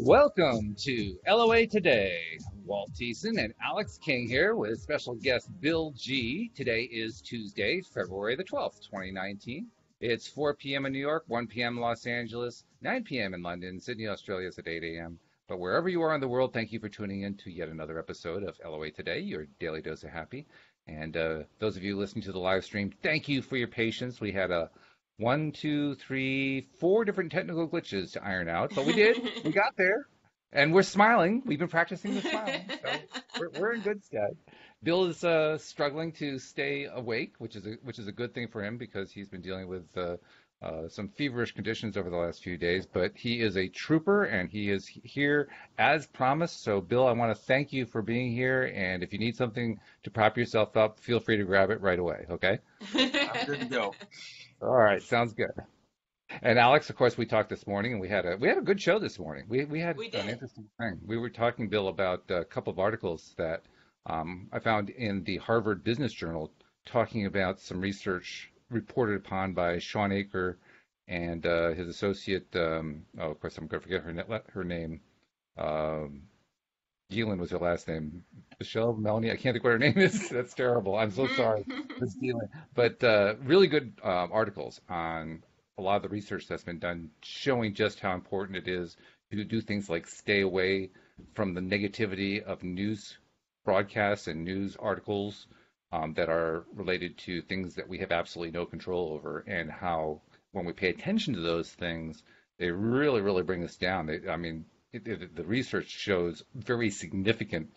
Welcome to LOA Today. Walt Thiessen and Alex King here with special guest Bill G. Today is Tuesday, February the 12th, 2019. It's 4 p.m. in New York, 1 p.m. in Los Angeles, 9 p.m. in London, Sydney, Australia is at 8 a.m. But wherever you are in the world, thank you for tuning in to yet another episode of LOA Today, your daily dose of happy. And those of you listening to the live stream, thank you for your patience. We had one, two, three, four different technical glitches to iron out, but we did. We got there, and we're smiling. We've been practicing the smiling, so we're in good stead. Bill is struggling to stay awake, which is a good thing for him because he's been dealing with some feverish conditions over the last few days. But he is a trooper, and he is here as promised. So, Bill, I want to thank you for being here. And if you need something to prop yourself up, feel free to grab it right away. Okay? I'm good to go. All right, sounds good. And Alex, of course, we talked this morning, and we had a good show this morning. We had We an did. interesting thing. We were talking, Bill, about a couple of articles that I found in the Harvard Business Journal, talking about some research reported upon by Sean Aker and his associate. Of course, I'm going to forget her name. Um, Gielan was her last name. Michelle, Melanie, I can't think what her name is. That's terrible. I'm so sorry. Miss Gielan. But really good articles on a lot of the research that's been done, showing just how important it is to do things like stay away from the negativity of news broadcasts and news articles that are related to things that we have absolutely no control over, and how when we pay attention to those things, they really, really bring us down. The research shows very significant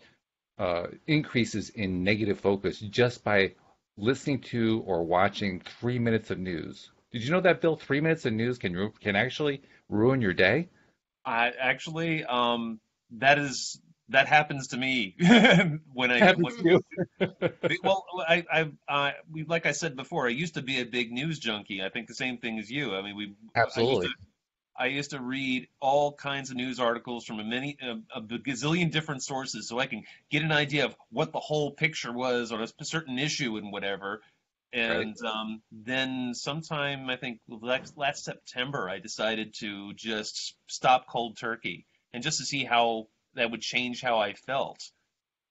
increases in negative focus just by listening to or watching 3 minutes of news. Did you know that, Bill? 3 minutes of news can actually ruin your day. I actually, that happens to me when I Happens to you. well, like I said before, I used to be a big news junkie. I think the same thing as you. I mean, Absolutely. I used to read all kinds of news articles from a gazillion different sources, so I can get an idea of what the whole picture was on a certain issue and whatever. Right. And then sometime, I think last September, I decided to just stop cold turkey and just to see how that would change how I felt.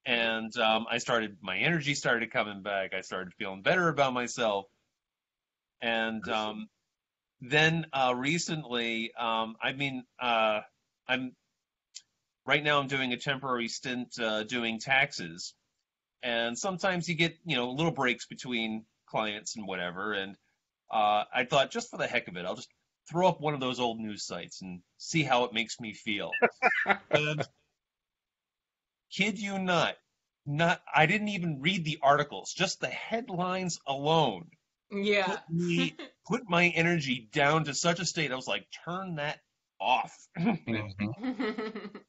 And my energy started coming back. I started feeling better about myself. And then recently, I'm right now I'm doing a temporary stint doing taxes. And sometimes you get, little breaks between clients and whatever. And I thought, just for the heck of it, I'll just throw up one of those old news sites and see how it makes me feel. And kid you not I didn't even read the articles, just the headlines alone Yeah. put my energy down to such a state. I was like, turn that off. Mhm.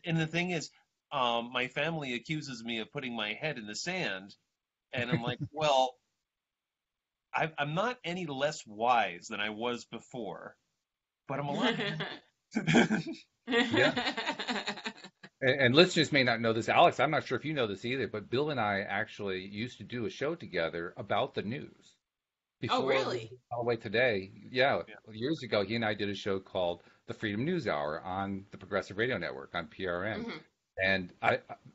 And the thing is, my family accuses me of putting my head in the sand, and I'm like, well, I'm not any less wise than I was before, but I'm a lot. Yeah. And listeners may not know this. Alex, I'm not sure if you know this either, but Bill and I actually used to do a show together about the news Oh, before really? all the way today. Yeah, Yeah. years ago, he and I did a show called the Freedom News Hour on the Progressive Radio Network on PRN. Hmm. And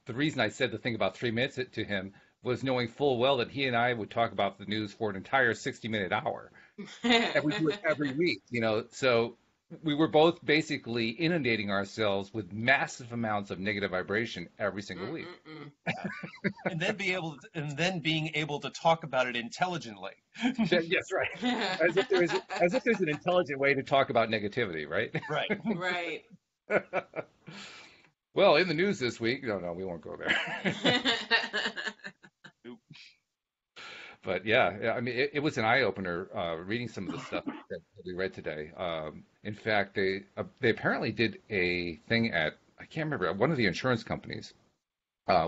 the reason I said the thing about 3 minutes to him was knowing full well that he and I would talk about the news for an entire 60-minute hour. And we do it every week, So we were both basically inundating ourselves with massive amounts of negative vibration every single week. Mm-mm-mm. And then being able to talk about it intelligently. Yes, right. As if there's an intelligent way to talk about negativity, right? Right. Right. Well, in the news this week, no, we won't go there. But yeah, I mean, it was an eye opener reading some of the stuff that we read today. In fact, they apparently did a thing at, I can't remember, one of the insurance companies,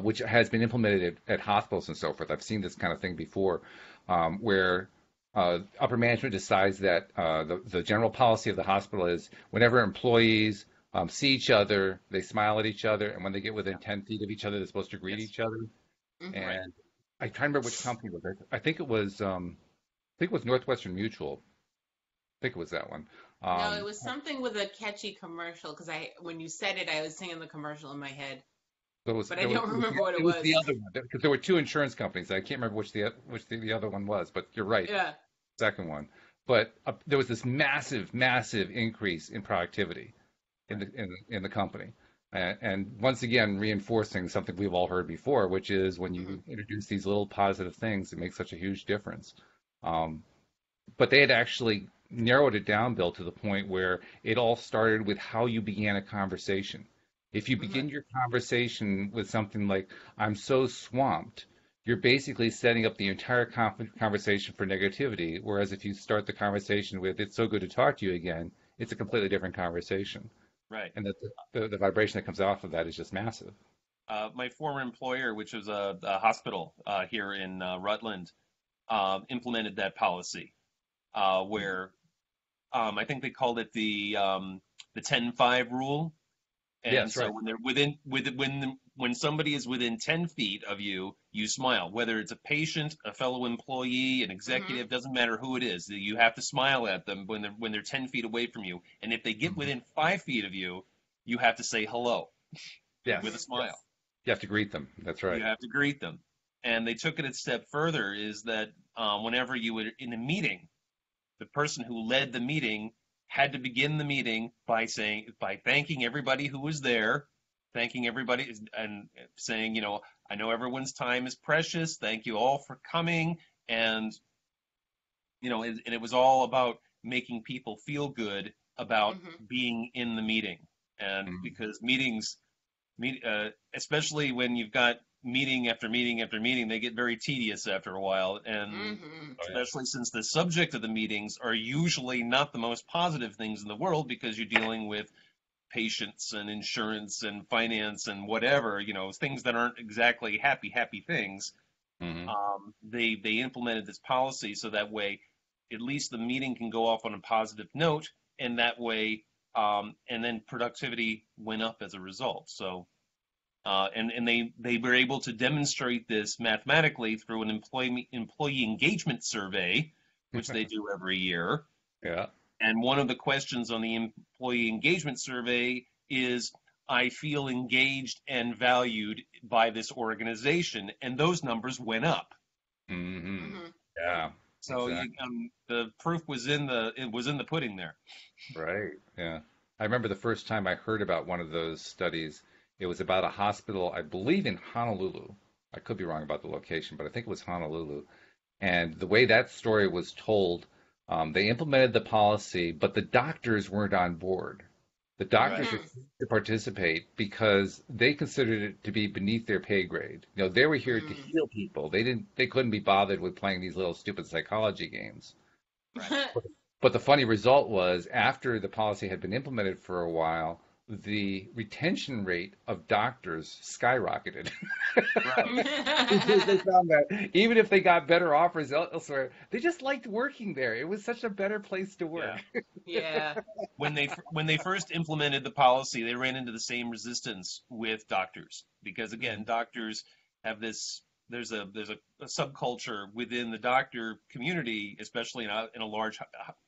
which has been implemented at hospitals and so forth. I've seen this kind of thing before, where upper management decides that the general policy of the hospital is whenever employees see each other, they smile at each other, and when they get within 10 feet of each other, they're supposed to greet Yes. each other. Hmm. Right. And I can't remember which company it was. I think it was Northwestern Mutual. I think it was that one. No, it was something with a catchy commercial because when you said it, I was singing the commercial in my head, There was but I there was don't remember what it it was was. the other one because there were two insurance companies. I can't remember which the other one was, but you're right, Yeah. second one. But there was this massive, massive increase in productivity in Right. the company, and once again reinforcing something we've all heard before, which is when Hmm. you introduce these little positive things, it makes such a huge difference. Um, but they had actually narrowed it down, Bill, to the point where it all started with how you began a conversation. If you Hmm. begin your conversation with something like, I'm so swamped, you're basically setting up the entire conversation for negativity. Whereas if you start the conversation with, it's so good to talk to you again, it's a completely different conversation. Right. And that the vibration that comes off of that is just massive. My former employer, which was a hospital here in Rutland, implemented that policy where I think they called it the 10-5 rule. And Yes, so right. when they're when somebody is within 10 feet of you, you smile. Whether it's a patient, a fellow employee, an Hmm. executive, doesn't matter who it is. You have to smile at them when they're 10 feet away from you. And if they get Mhm. within 5 feet of you, you have to say hello with a Yes, smile. yes. You have to greet them. That's You right. have to greet them. And they took it a step further, is that whenever you were in a meeting, the person who led the meeting had to begin the meeting by thanking everybody who was there, thanking everybody and saying, I know everyone's time is precious. Thank you all for coming. And and it was all about making people feel good about Hmm. being in the meeting. And Mhm. because especially when you've got meeting after meeting after meeting, they get very tedious after a while. And Hmm. Oh, yeah. especially since the subject of the meetings are usually not the most positive things in the world because you're dealing with patients and insurance and finance and whatever, things that aren't exactly happy things. Hmm. They implemented this policy so that way at least the meeting can go off on a positive note, and that way, and then productivity went up as a result. So and they were able to demonstrate this mathematically through an employee engagement survey, which they do every year. Yeah. And one of the questions on the employee engagement survey is, I feel engaged and valued by this organization, and those numbers went up. Hmm. Hmm. Yeah, So exactly. the proof was in the pudding there. Right. Yeah. I remember the first time I heard about one of those studies. It was about a hospital, I believe in Honolulu. I could be wrong about the location, but I think it was Honolulu. And the way that story was told, they implemented the policy, but the doctors weren't on board. The doctors Right. Hmm. refused to participate because they considered it to be beneath their pay grade. They were here to Hmm. heal people. They couldn't be bothered with playing these little stupid psychology games. Right. But the funny result was, after the policy had been implemented for a while, the retention rate of doctors skyrocketed Right. because they found that even if they got better offers elsewhere, they just liked working there. It was such a better place to Yeah. work. Yeah. When they first implemented the policy, they ran into the same resistance with doctors because again, doctors have this. There's a subculture within the doctor community, especially in a large,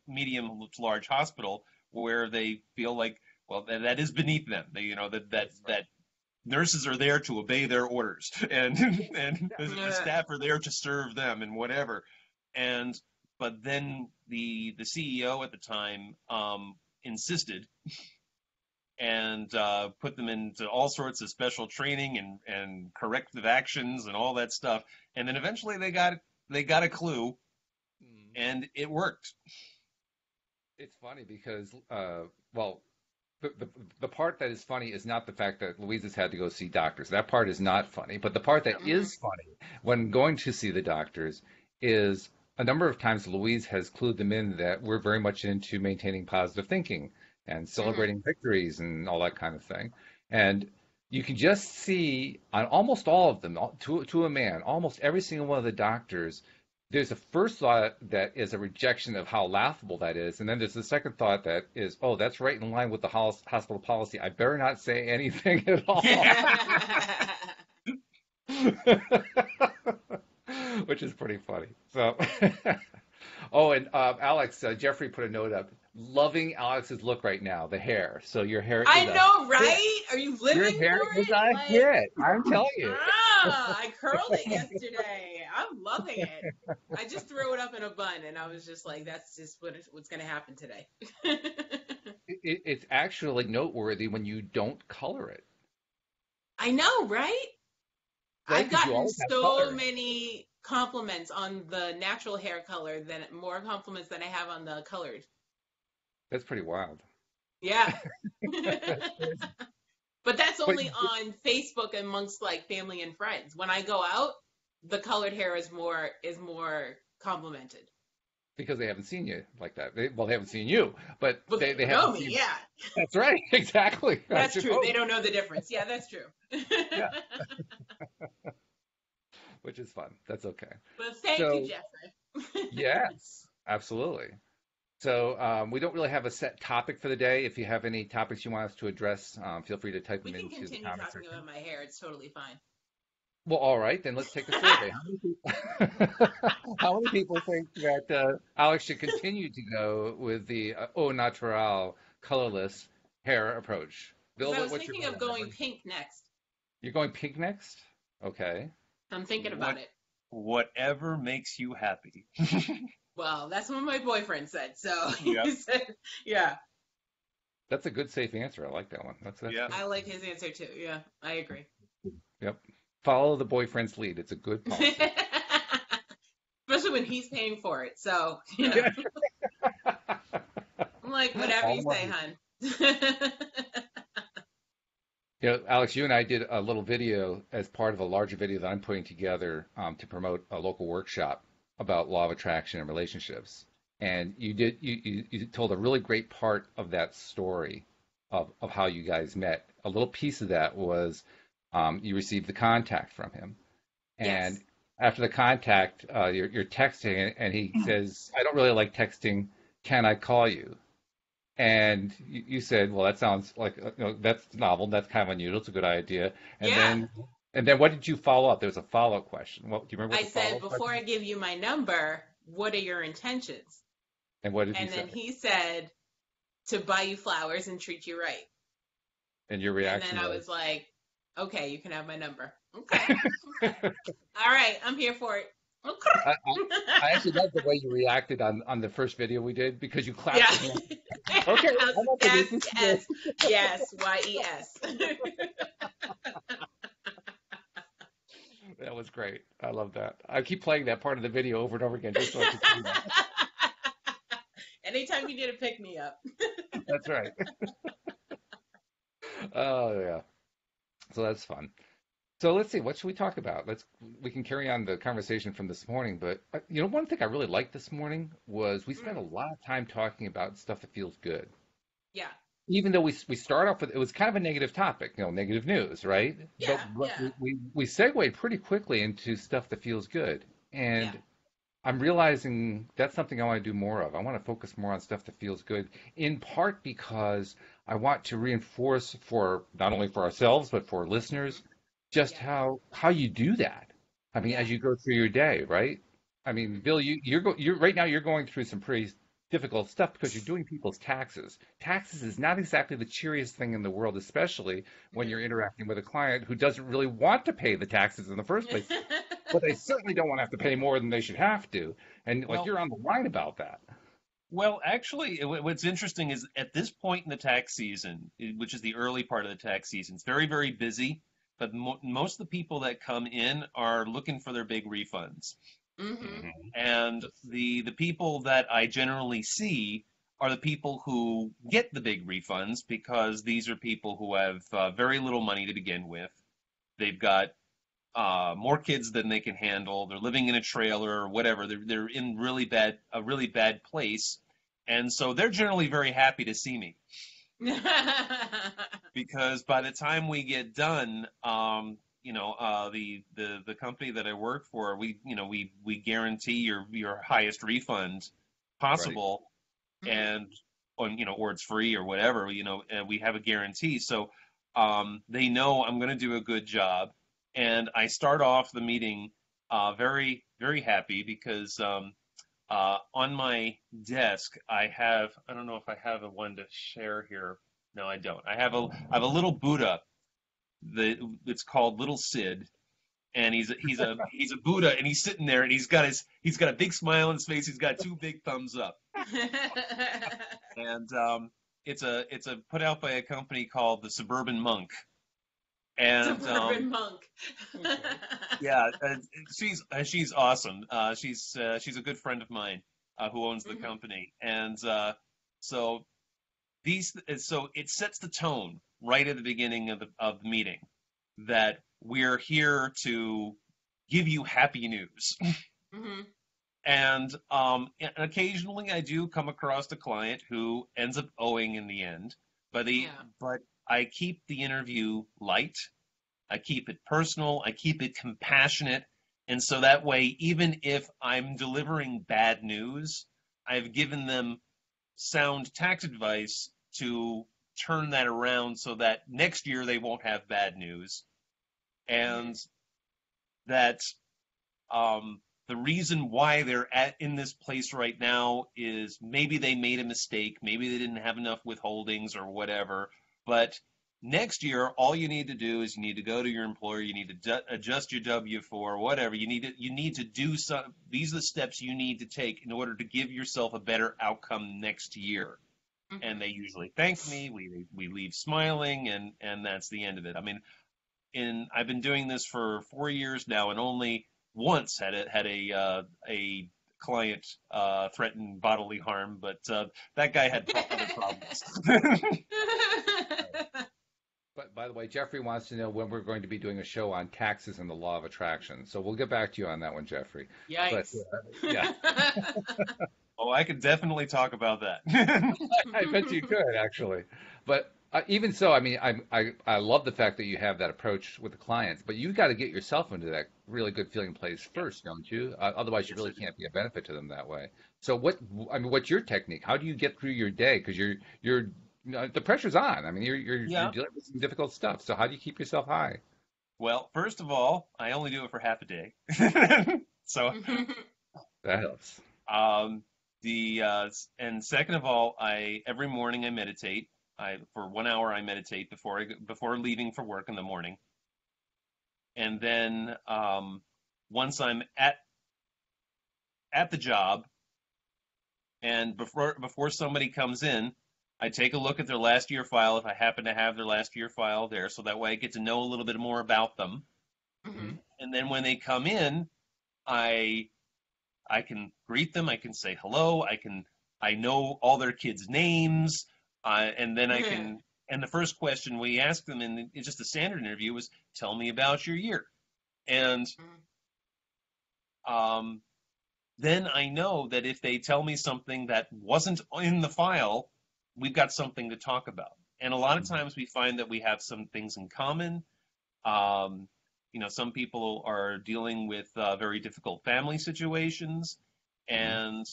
medium to large hospital, where they feel like, well, that is beneath them. That's right. That nurses are there to obey their orders, and and the Yeah. staff are there to serve them and whatever. And but then the CEO at the time insisted and put them into all sorts of special training and corrective actions and all that stuff. And then eventually they got a clue Mm. and it worked. It's funny because, well, the, the the part that is funny is not the fact that Louise has had to go see doctors. That part is not funny. But the part that Hmm. is funny when going to see the doctors is a number of times Louise has clued them in that we're very much into maintaining positive thinking and Hmm. celebrating victories and all that kind of thing. And you can just see on almost all of them, to a man, almost every single one of the doctors, there's a first thought that is a rejection of how laughable that is, and then there's the second thought that is, oh, that's right in line with the hospital policy. I better not say anything at all, which is pretty funny. So, Oh, and Alex, Jeffrey put a note up. Loving Alex's look right now, the hair. So your hair I is a know, hit. right? Are you Your living hair for is it? a Like, hit. I'm telling you. I curled it yesterday. I'm loving it. I just threw it up in a bun, and I was just like, that's just what's going to happen today. It's actually noteworthy when you don't color it, I know, right? right? I've Because you gotten always have so color. many compliments on the natural hair color than more compliments than I have on the colored. That's pretty wild. Yeah. That's crazy. But that's But only on Facebook amongst like family and friends. When I go out, the colored hair is more complimented. because they haven't seen you like that. Well, they haven't seen you, but But they they don't know haven't me. seen. Yeah, That's right. Exactly. I that's true. suppose. They don't know the difference. Yeah, that's true. Yeah, which is fun. That's okay. But thank you, So Jeffrey. yes, absolutely. So we don't really have a set topic for the day. If you have any topics you want us to address, feel free to type We them can into the continue comment talking section. about my hair. It's totally fine. Well, all right, then let's take a survey. How many people think that Alex should continue to go with the au natural, colorless hair approach? Because Bill, I was what's your thinking vote of on that? going pink next. You're going pink next? Okay. I'm thinking about What it. whatever makes you happy. Well, that's what my boyfriend said. So Yep. he said, yeah, That's a good, safe answer. I like that one. That's Yeah. good. I like his answer too. Yeah, I agree. Yep. Follow the boyfriend's lead. It's a good policy. Especially when he's paying for it. So, Yeah. I'm like, whatever All you the say, money. hun. Alex, you and I did a little video as part of a larger video that I'm putting together to promote a local workshop about law of attraction and relationships. And you told a really great part of that story of how you guys met. A little piece of that was you received the contact from him. And Yes. after the contact, you're texting, and he says, I don't really like texting. Can I call you? And you said, well, that sounds like that's novel. That's kind of unusual. It's a good idea. And Yeah. then and then what did you follow up? There was a follow-up question. What do you remember what I the said, follow-up before question? I give you my number, what are your intentions? And what did he And say? then he said, to buy you flowers and treat you right. And your And then reaction I was, was like, okay, you can have my number. Okay. Okay. All right. I'm here for it. I, I, Okay. I actually love the way you reacted on the first video we did because you clapped Yeah. your hands. Okay, I'm up for Yes, this. This is good. yes, yes, yes. That was great. I love that. I keep playing that part of the video over and over again just so I can see that. Anytime you need to pick me up. That's right. Oh yeah. So that's fun. So let's see, what should we talk about? We can carry on the conversation from this morning, but one thing I really liked this morning was we spent a Mm, lot of time talking about stuff that feels good. yeah, Even though we start off with it was kind of a negative topic, negative news, right? But yeah, yeah, we segued pretty quickly into stuff that feels good. yeah. And I'm realizing that's something I want to do more of. I want to focus more on stuff that feels good, in part because I want to reinforce for not only for ourselves but for Hmm. listeners just Yeah, how you do that. I mean, yeah. as you go through your day, right? I mean, Hmm. Bill, you're right now you're going through some pretty difficult stuff because you're doing people's taxes. Taxes is not exactly the cheeriest thing in the world, especially when you're interacting with a client who doesn't really want to pay the taxes in the first place, but they certainly don't want to have to pay more than they should have to. And like Well, you're on the line about that. actually, what's interesting is at this point in the tax season, which is the early part of the tax season, it's very, very busy. But most of the people that come in are looking for their big refunds. Hmm. Hmm. And the people that I generally see are the people who get the big refunds because these are people who have very little money to begin with. They've got more kids than they can handle. They're living in a trailer or whatever. They're in a really bad place, and so they're generally very happy to see me because by the time we get done, the company that I work for, we guarantee your highest refund Right. possible, Hmm. and or it's free or whatever, and we have a guarantee. So they know I'm going to do a good job, and I start off the meeting very, very happy because on my desk, I don't know if I have a one to share here. No, I don't. I have a little Buddha. It's called Little Sid, and he's a Buddha, and he's sitting there, and he's got a big smile on his face. He's got two big thumbs up, and it's a put out by a company called the Suburban Monk, and Suburban monk. yeah, she's awesome. She's a good friend of mine who owns the Mhm. company, and so so it sets the tone right at the beginning of the meeting that we're here to give you happy news. Mhm. And occasionally I do come across a client who ends up owing in the end, Yeah. but I keep the interview light. I keep it personal. I keep it compassionate. And so that way, even if I'm delivering bad news, I've given them sound tax advice to turn that around so that next year they won't have bad news. Mhm. And that the reason why they're in this place right now is maybe they made a mistake, maybe they didn't have enough withholdings or whatever. But next year, all you need to do is you need to go to your employer, you need to adjust your W-4, whatever. You need to do some. These are the steps you need to take in order to give yourself a better outcome next year. And Mhm. they usually thank me. We leave smiling, and that's the end of it. I mean, I've been doing this for 4 years now, and only once had a client threaten bodily harm, but that guy had other problems. But by the way, Jeffrey wants to know when we're going to be doing a show on taxes and the law of attraction. So we'll get back to you on that one, Jeffrey. But Yikes. yeah, Oh, I could definitely talk about that. I bet you could actually. But even so, I mean, I love the fact that you have that approach with the clients. But you got to get yourself into that really good feeling place Yeah, first, don't you? Otherwise, you yes, I really do. can't be a benefit to them that way. So I mean, what's your technique? How do you get through your day? Because you're the pressure's on. I mean, you're Yeah. dealing with some difficult stuff. So how do you keep yourself high? Well, first of all, I only do it for half a day. So, That helps. um, and second of all, I every morning I meditate. For 1 hour I meditate before leaving for work in the morning, and then once I'm at the job, and before somebody comes in, I take a look at their last year file if I happen to have their last year file there, so that way I get to know a little bit more about them. Hmm. Mhm. And then when they come in, I I can greet them. I can say hello. I know all their kids' names, and then I Mhm. can. And the first question we ask them in it's just a standard interview was, "Tell me about your year." And um, then I know that if they tell me something that wasn't in the file, we've got something to talk about. And a lot of times we find that we have some things in common. Um, some people are dealing with very difficult family situations, Hmm. and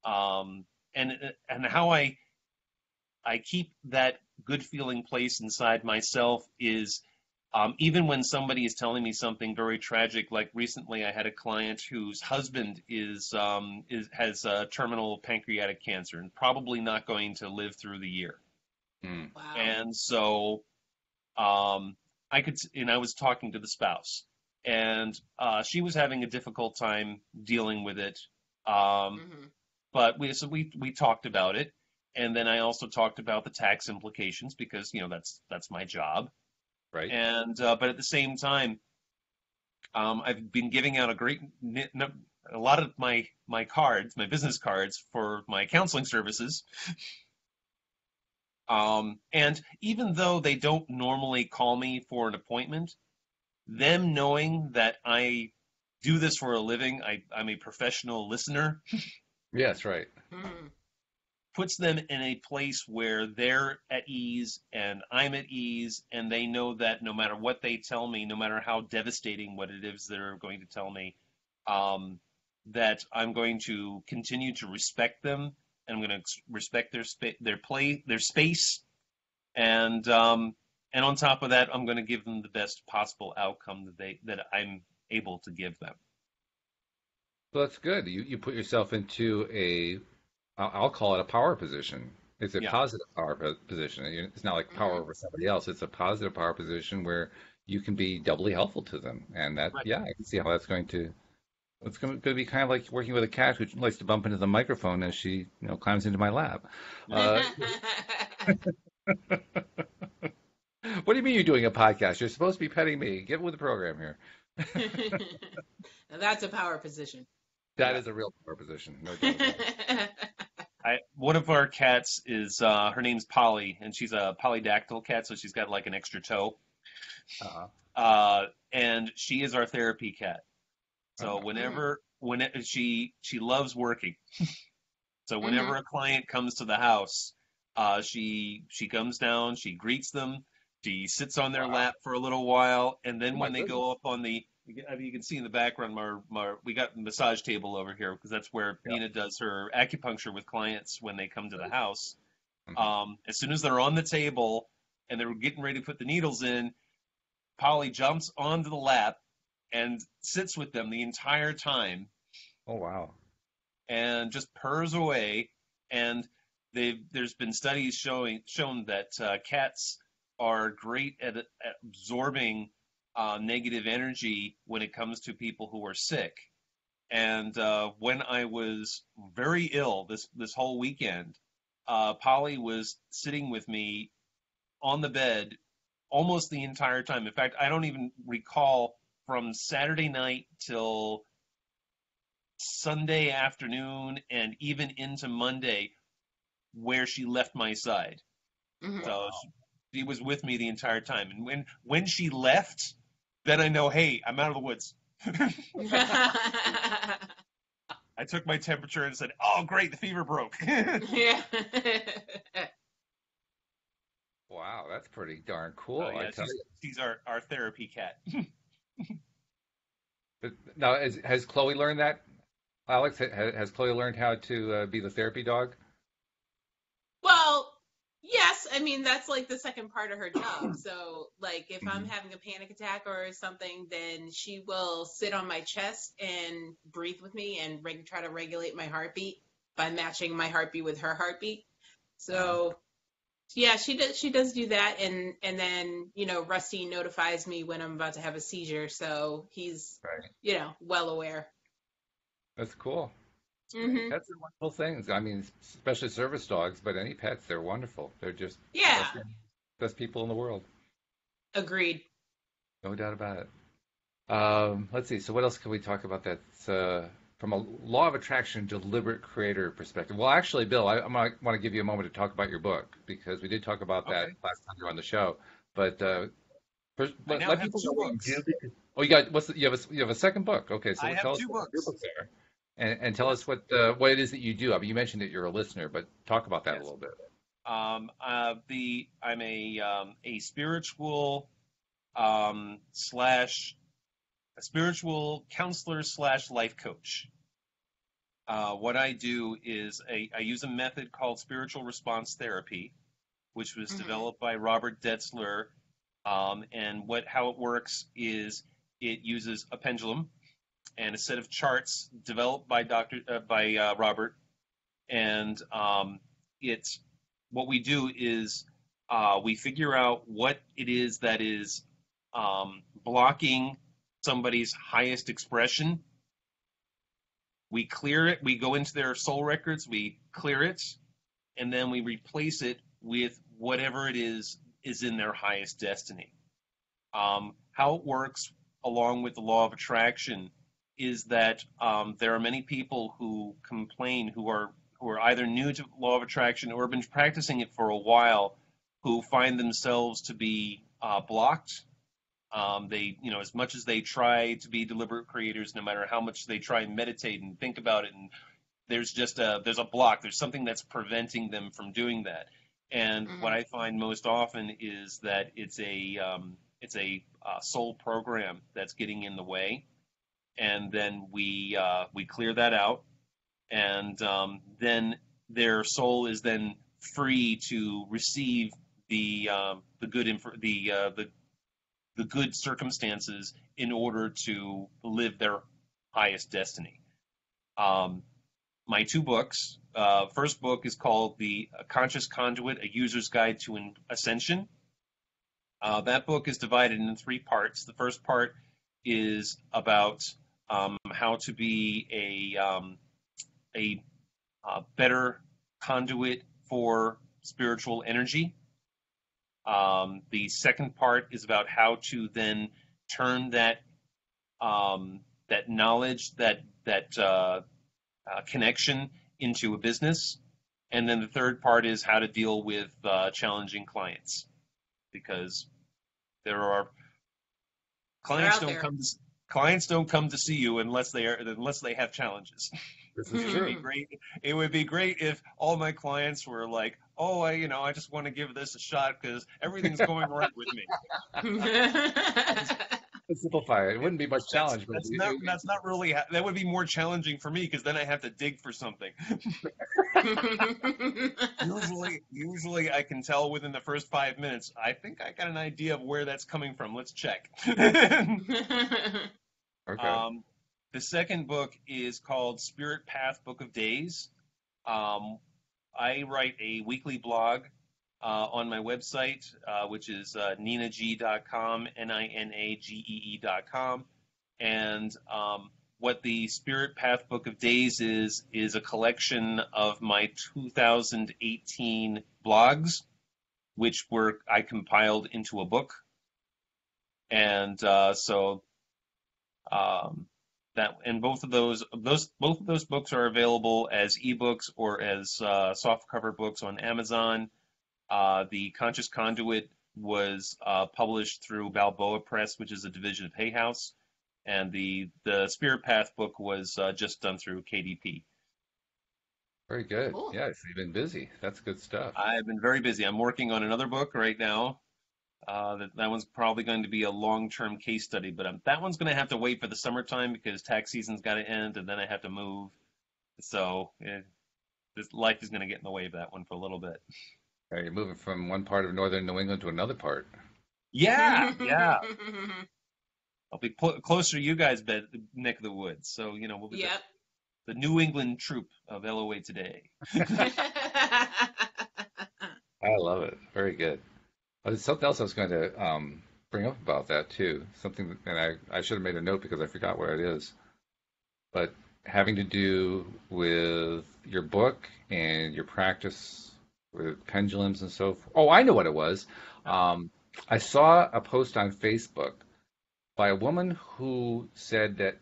um, and how I keep that good feeling place inside myself is even when somebody is telling me something very tragic, like recently I had a client whose husband has terminal pancreatic cancer and probably not going to live through the year. Mm. Wow. And so um, I was talking to the spouse, and she was having a difficult time dealing with it. Um, Mhm. but we talked about it, and then I also talked about the tax implications because that's my job. Right. And but at the same time, I've been giving out a lot of my cards, my business cards for my counseling services. And even though they don't normally call me for an appointment, them knowing that I do this for a living, I'm a professional listener, Yes, right. Mhm. puts them in a place where they're at ease and I'm at ease, and they know that no matter what they tell me, no matter how devastating what it is they're going to tell me, um, that I'm going to continue to respect them, and I'm going to respect their space, and on top of that, I'm going to give them the best possible outcome that I'm able to give them. Well, that's good. You put yourself into I'll call it a power position. It's a Yeah, positive power position. It's not like power Hmm. over somebody else. It's a positive power position where you can be doubly helpful to them. And that, right. yeah, I can see how that's going to. It's going to be kind of like working with a cat who likes to bump into the microphone as she, climbs into my lap. Yeah. Uh, what do you mean you're doing a podcast? You're supposed to be petting me. Get with the program here. Now that's a power position. That Yeah. is a real power position, no doubt about it. One of our cats is her name's Polly, and she's a polydactyl cat, so she's got like an extra toe. Uh-huh. And she is our therapy cat. So Uh-huh. Mhm. when she loves working. So whenever Mhm. a client comes to the house, she comes down, she greets them, she sits on their Wow. lap for a little while, and Oh then my when they go goodness. up on the, I mean, you can see in the background, we got a massage table over here because that's where Yeah. Nina does her acupuncture with clients when they come to the Right. house. Mhm. As soon as they're on the table and they're getting ready to put the needles in, Polly jumps onto the lap and sits with them the entire time Oh wow. and just purrs away. And there's been studies shown that cats are great at absorbing negative energy when it comes to people who are sick. And when I was very ill this whole weekend, Polly was sitting with me on the bed almost the entire time. In fact, I don't even recall from Saturday night till Sunday afternoon and even into Monday where she left my side. Mhm. So Wow. she was with me the entire time. And when she left, then I know, hey, I'm out of the woods. I took my temperature and said, "Oh, great, the fever broke." Yeah. Wow, that's pretty darn So cool, I yeah, tell you. she's our therapy cat. But now, has Chloe learned that? Alex, has Chloe learned how to be the therapy dog? Well, yes, I mean that's like the second part of her job. So, like if I'm Hmm. having a panic attack or something, then she will sit on my chest and breathe with me and try to regulate my heartbeat by matching my heartbeat with her heartbeat. Uh, So, yeah, she does do that and then, Rusty notifies me when I'm about to have a seizure, so he's, right. well aware. That's cool. It's great. Mhm. Pets are wonderful things. I mean, especially service dogs, but any pets, they're wonderful. They're just the Yeah, best people in the world. agreed. No doubt about it. Let's see. So what else can we talk about that's from a law of attraction deliberate creator perspective? Well, actually, Bill, I want to give you a moment to talk about your book because we did talk about that Okay, last time you were on the show. But all right. I now let have people know two what you books. do. Oh, you got you have a second book. Okay, so I have tell us two what your books. books are, and tell us Yes, what it is that you do. I mean, you mentioned that you're a listener, but talk about that a yes. little bit. I'm a spiritual slash a spiritual counselor slash life coach. What I do is I use a method called spiritual response therapy, which was Mhm. developed by Robert Detzler. And how it works is it uses a pendulum and a set of charts developed by Robert. And it's what we do is we figure out what it is that is blocking somebody's highest expression. We clear it. We go into their soul records. We clear it, and then we replace it with whatever it is in their highest destiny. How it works, along with the law of attraction, is that there are many people who complain who are either new to law of attraction or have been practicing it for a while, who find themselves to be blocked. As much as they try to be deliberate creators, no matter how much they try and meditate and think about it, and there's a block. There's something that's preventing them from doing that. And what Mhm. I find most often is that it's a soul program that's getting in the way, and then we clear that out, and then their soul is then free to receive the good the good circumstances in order to live their highest destiny. My two books. First book is called The Conscious Conduit: A User's Guide to Ascension. That book is divided into three parts. The first part is about how to be a better conduit for spiritual energy. The second part is about how to then turn that knowledge, that connection into a business. And then the third part is how to deal with challenging clients, because there are clients don't come to see you unless they have challenges. This is It would be true. great. It would be great if all my clients were like, "Oh, I just want to give this a shot because everything's going right with me." To simplify it, it wouldn't be much That's challenge, but that's not that's not really that would be more challenging for me because then I have to dig for something. Usually I can tell within the first 5 minutes. I think I got an idea of where that's coming from. Let's check. okay. um, the second book is called Spirit Path Book of Days. Um, I write a weekly blog on my website, which is ninagee.com, ninagee.com. And what the Spirit Path Book of Days is a collection of my 2018 blogs, which I compiled into a book. And so that and both of those books are available as ebooks or as softcover books on Amazon. The Conscious Conduit was published through Balboa Press, which is a division of Hay House, and the Spirit Path book was just done through KDP. Very good. Cool. Yeah, so you've been busy. That's good stuff. I've been very busy. I'm working on another book right now. That one's probably going to be a long-term case study, but that one's going to have to wait for the summertime because tax season's got to end, and then I have to move. So this life is going to get in the way of that one for a little bit. You're moving from one part of northern New England to another part. Yeah, yeah. I'll be closer to you guys' neck of the woods. So, we'll be Yep. the New England troop of LOA Today. I love it. Very good. There's something else I was going to bring up about that too. Something, and I should have made a note because I forgot what it is. But having to do with your book and your practice with pendulums and so forth. Oh, I know what it was. I saw a post on Facebook by a woman who said that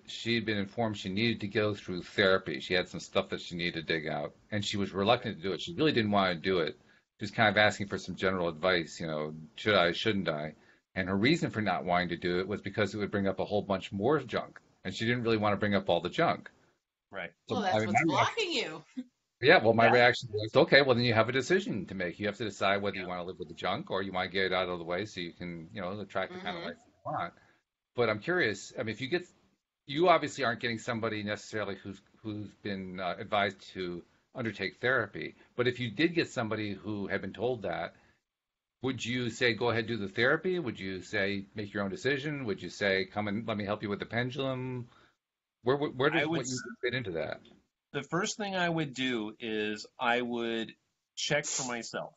she had been informed she needed to go through therapy. She had some stuff that she needed to dig out, and she was reluctant to do it. She really didn't want to do it. She was kind of asking for some general advice, should I, shouldn't I? And her reason for not wanting to do it was because it would bring up a whole bunch more junk, and she didn't really want to bring up all the junk. Right. Well, So, I that's mean, what's blocking you. yeah, well, my Yeah. reaction was, okay, well, then you have a decision to make. You have to decide whether you want to live with the junk or you want to get it out of the way so you can, attract the kind of Hmm. life you want. But I'm curious, I mean, you obviously aren't getting somebody necessarily who's been advised to undertake therapy. But if you did get somebody who had been told that, would you say go ahead do the therapy? Would you say make your own decision? Would you say come and let me help you with the pendulum? Where I does would what you fit into that? The first thing I would do is I would check for myself,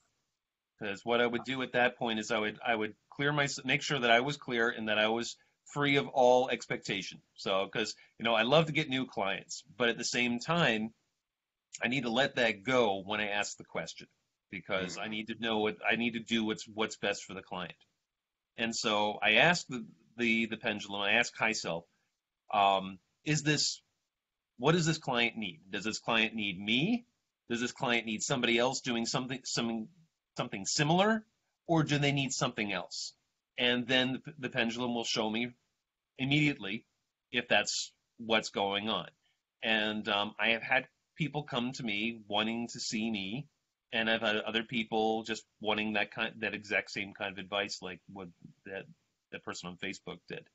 because what I would do at that point is I would make sure that I was clear and that I was free of all expectation. So because I love to get new clients, but at the same time I need to let that go when I ask the question, because I need to know I need to do what's best for the client. And so I asked the pendulum. I asked myself, is this what does this client need? Does this client need me? Does this client need somebody else doing something similar, or do they need something else? And then the pendulum will show me immediately if that's what's going on. And I have had people come to me wanting to see me, and I've had other people just wanting that exact same kind of advice, like what that person on Facebook did.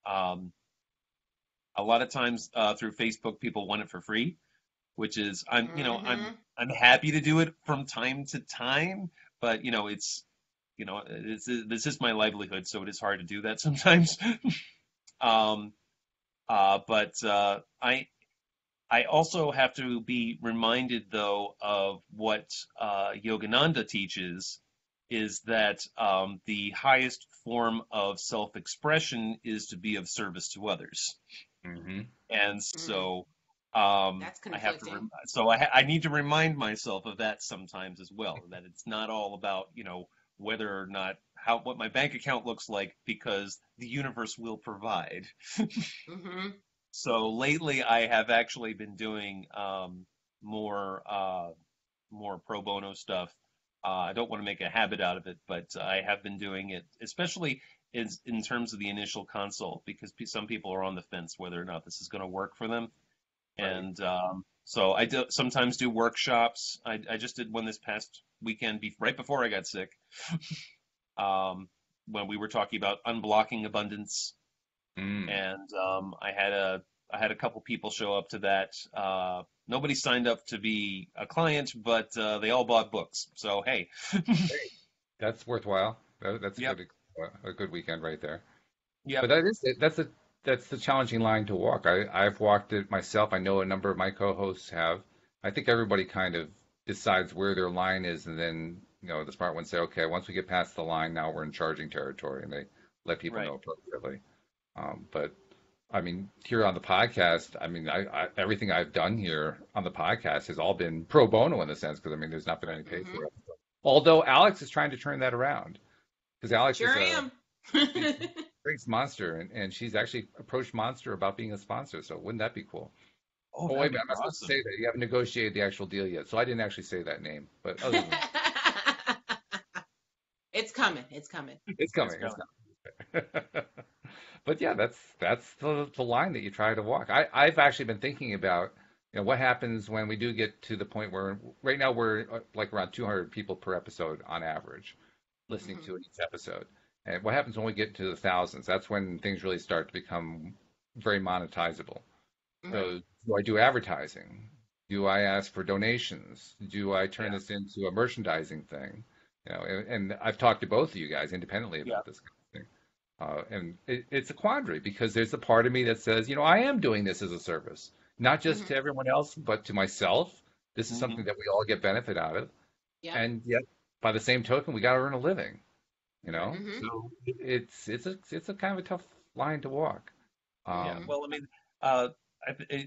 Um, a lot of times through Facebook, people want it for free, which is Hmm. I'm happy to do it from time to time, but this is my livelihood, so it is hard to do that sometimes. um, but I also have to be reminded, though, of what Yogananda teaches is that the highest form of self-expression is to be of service to others. Hmm. And Mm, so that's I have to, conflicting. I need to remind myself of that sometimes as well, that it's not all about, whether or not what my bank account looks like, because the universe will provide. Hmm. So lately, I have actually been doing more more pro bono stuff. I don't want to make a habit out of it, but I have been doing it, especially in terms of the initial consult, because some people are on the fence whether or not this is going to work for them. Right. And so I do sometimes do workshops. I just did one this past weekend, right before I got sick, um, when we were talking about unblocking abundance, Mm. and I had a couple people show up to that. Nobody signed up to be a client, but they all bought books. So hey, Great. That's worthwhile. That's yep, a good weekend right there. But yep, that's the challenging line to walk. I've walked it myself. I know a number of my co-hosts have. I think everybody kind of decides where their line is, and then the smart ones say, okay, once we get past the line, now we're in charging territory, and they let people right, know appropriately. But I mean, here on the podcast, I mean, everything I've done here on the podcast has all been pro bono in a sense, because I mean, there's not been right. any pay Hmm. for it. Although Alex is trying to turn that around, because Alex Sure is a am. she drinks Monster, and she's actually approached Monster about being a sponsor. So wouldn't that be cool? Oh, Oh, that wait a would minute, be I'm not supposed to say awesome. that. You haven't negotiated the actual deal yet, so I didn't actually say that name. But other than It's coming. It's coming. it's It's coming, it's coming. coming. But yeah, that's the line that you try to walk. I've actually been thinking about, what happens when we do get to the point where right now we're like around 200 people per episode on average listening Hmm. to each episode. And what happens when we get to the thousands? That's when things really start to become very monetizable. Right. Hmm. So do I do advertising? Do I ask for donations? Do I turn Yeah. this into a merchandising thing? And I've talked to both of you guys independently Yeah. about this kind of thing. And it's a quandary because there's a part of me that says, I am doing this as a service, not just to Hmm. everyone else, but to myself. This is Hmm. something that we all get benefit out of. Yep. And yet, by the same token, we got to earn a living, Right. Hmm. So it's a kind of a tough line to walk. Yeah. Hmm. Um, Well, I mean, uh,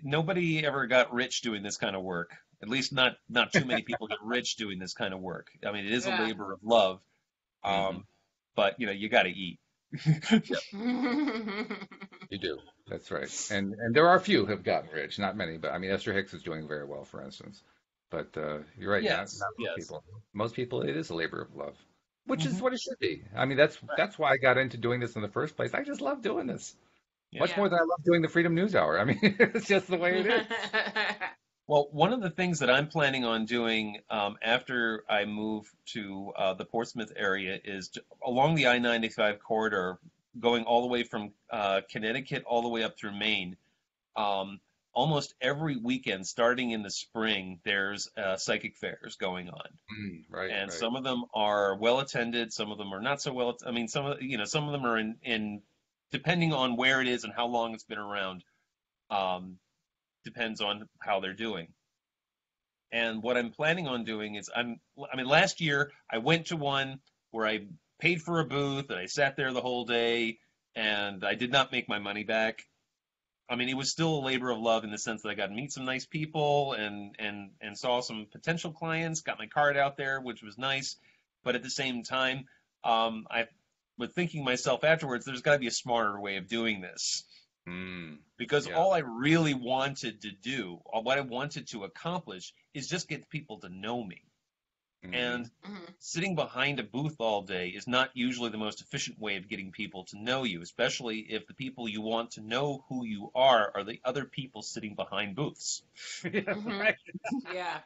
nobody ever got rich doing this kind of work. At least not too many people get rich doing this kind of work. I mean, it is a Yeah. labor of love, mhm. um, but you got to eat. You do. That's right. And there are a few who have gotten rich, not many, but I mean Esther Hicks is doing very well, for instance. But you're right, Yes. not most Yes. people. Most people, it is a labor of love, which is Hmm. what it should be. I mean, that's Right. that's why I got into doing this in the first place. I just love doing this Yeah. much Yeah. more than I love doing the Freedom News Hour. I mean, it's just the way it is. Well, one of the things that I'm planning on doing after I move to the Portsmouth area is along the I-95 corridor, going all the way from Connecticut all the way up through Maine. Um, Almost every weekend, starting in the spring, there's psychic fairs going on, Right, and right. some of them are well attended, some of them are not so well. I mean, some of them are in depending on where it is and how long it's been around. Um, Depends on how they're doing. And what I'm planning on doing is I mean, last year I went to one where I paid for a booth and I sat there the whole day and I did not make my money back. I mean, it was still a labor of love in the sense that I got to meet some nice people and saw some potential clients, got my card out there, which was nice. But at the same time, I was thinking myself afterwards, there's got to be a smarter way of doing this, Mm, because yeah. all I really wanted to do, or what I wanted to accomplish, is just get people to know me. Hmm. And sitting behind a booth all day is not usually the most efficient way of getting people to know you, especially if the people you want to know who you are the other people sitting behind booths. Yeah, Hmm. right. Yeah.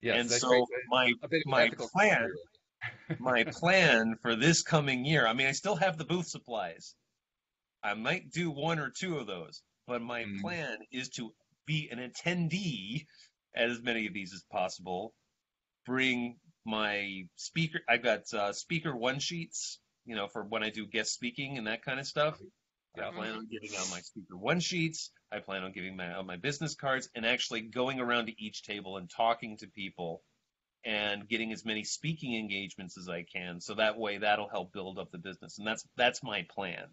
Yes, And that creates so my a bit of an my ethical quandary. plan my plan for this coming year, I mean, I still have the booth supplies. I might do one or two of those, but my Mm, plan is to be an attendee at as many of these as possible. Bring my speaker. I've got speaker one sheets, for when I do guest speaking and that kind of stuff. I Yeah. plan on giving out my speaker one sheets. I plan on giving out my business cards and actually going around to each table and talking to people and getting as many speaking engagements as I can. So that way, that'll help build up the business, and that's my plan.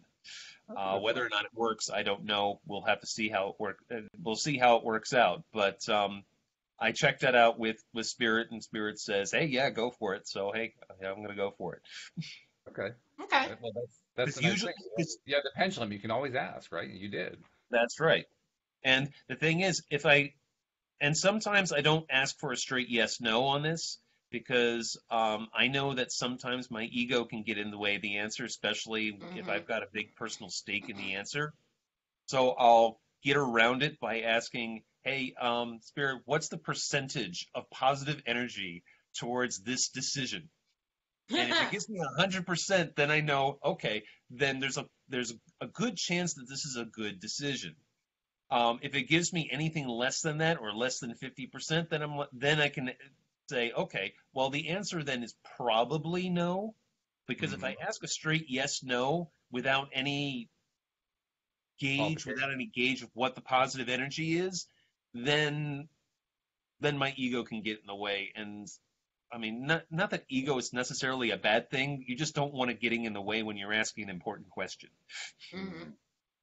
That's a good Whether plan. or not it works, I don't know. We'll have to see how it work. We'll see how it works out. But I checked that out with Spirit, and Spirit says, "Hey, yeah, go for it." So hey, yeah, I'm going to go for it. Okay. Okay. Well, that's Because the nice usually, thing. Yeah, the pendulum. You can always ask, right? You did. that's right. And the thing is, if I and sometimes I don't ask for a straight yes no on this because I know that sometimes my ego can get in the way of the answer, especially if Hmm. I've got a big personal stake in the answer. So I'll get around it by asking, hey, Spirit, what's the percentage of positive energy towards this decision? And if it gives me 100%, then I know, okay, then there's a good chance that this is a good decision. If it gives me anything less than that or less than 50%, then I can say, okay, well the answer then is probably no, because if Mm-hmm. I ask a straight yes no Qualification. without any gauge of what the positive energy is, then my ego can get in the way. And I mean, not that ego is necessarily a bad thing. You just don't want it getting in the way when you're asking an important question. Mm-hmm. Hmm.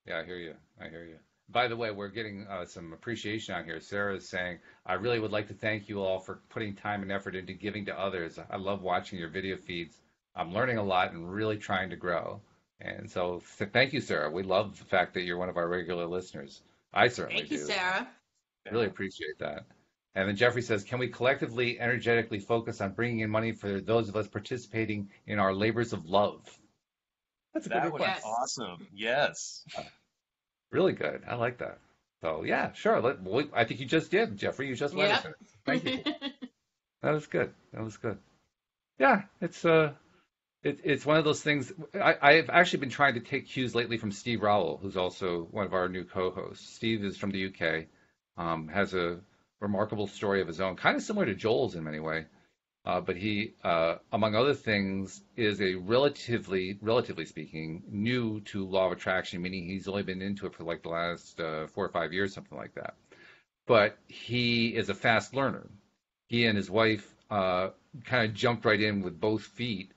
Yeah, I hear you. I hear you. By the way, we're getting some appreciation out here. Sarah is saying, I really would like to thank you all for putting time and effort into giving to others. I love watching your video feeds. I'm learning a lot and really trying to grow. And so thank you, Sarah. We love the fact that you're one of our regular listeners. I certainly Thank you, do. Sarah. Really Yeah, appreciate that. And then Jeffrey says, can we collectively, energetically focus on bringing in money for those of us participating in our labors of love? That's a good that would be request. Yes. awesome. Yes. Really good. I like that. So yeah, sure. I think you just did, Jeffrey. You just led us Yep. in it. Thank you for that. That was good. That was good. Yeah, it's one of those things. I've actually been trying to take cues lately from Steve Rowell, who's also one of our new co-hosts. Steve is from the UK, has a remarkable story of his own, kind of similar to Joel's in many ways. But he, among other things, is a relatively speaking, new to law of attraction, meaning he's only been into it for like the last 4 or 5 years, something like that. But he is a fast learner. He and his wife kind of jumped right in with both feet.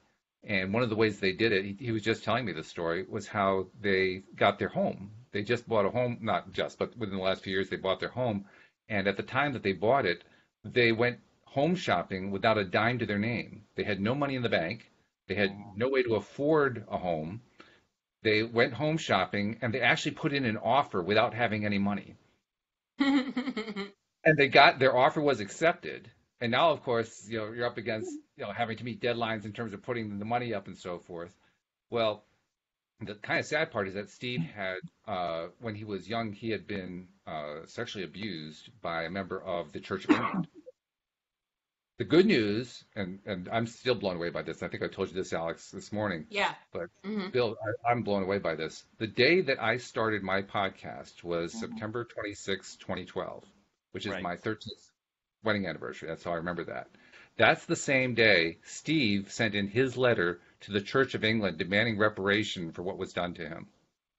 And one of the ways they did it, he was just telling me the story, was how they got their home. They just bought a home, not just, but within the last few years, they bought their home. And at the time that they bought it, they went home shopping without a dime to their name. They had no money in the bank. They had Mhm. no way to afford a home. They went home shopping and they actually put in an offer without having any money. And they got their offer was accepted. And now, of course, you're up against having to meet deadlines in terms of putting the money up and so forth. Well, the kind of sad part is that Steve had, when he was young, he had been sexually abused by a member of the Church of England. The good news, and I'm still blown away by this. I think I told you this, Alex, this morning, Yeah. but Hmm. Bill, I'm blown away by this. The day that I started my podcast was Mhm. September 26, 2012, which is Right. my 13th wedding anniversary. That's how I remember that. That's the same day Steve sent in his letter to the Church of England demanding reparation for what was done to him.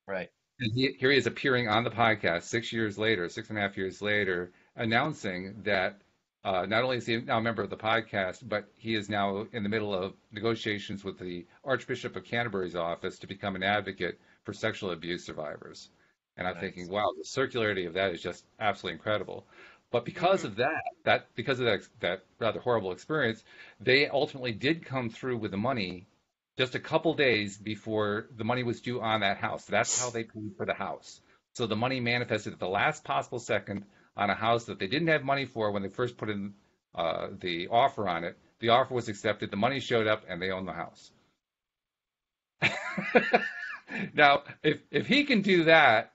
Right. And here he is appearing on the podcast 6 years later, 6.5 years later, announcing that not only is he now a member of the podcast, but he is now in the middle of negotiations with the Archbishop of Canterbury's office to become an advocate for sexual abuse survivors. And I'm thinking, Nice. wow, the circularity of that is just absolutely incredible. But because Hmm. of that rather horrible experience, they ultimately did come through with the money just a couple days before the money was due on that house. That's how they paid for the house. So the money manifested at the last possible second on a house that they didn't have money for when they first put in the offer on it. The offer was accepted, the money showed up, and they own the house. Now, if he can do that,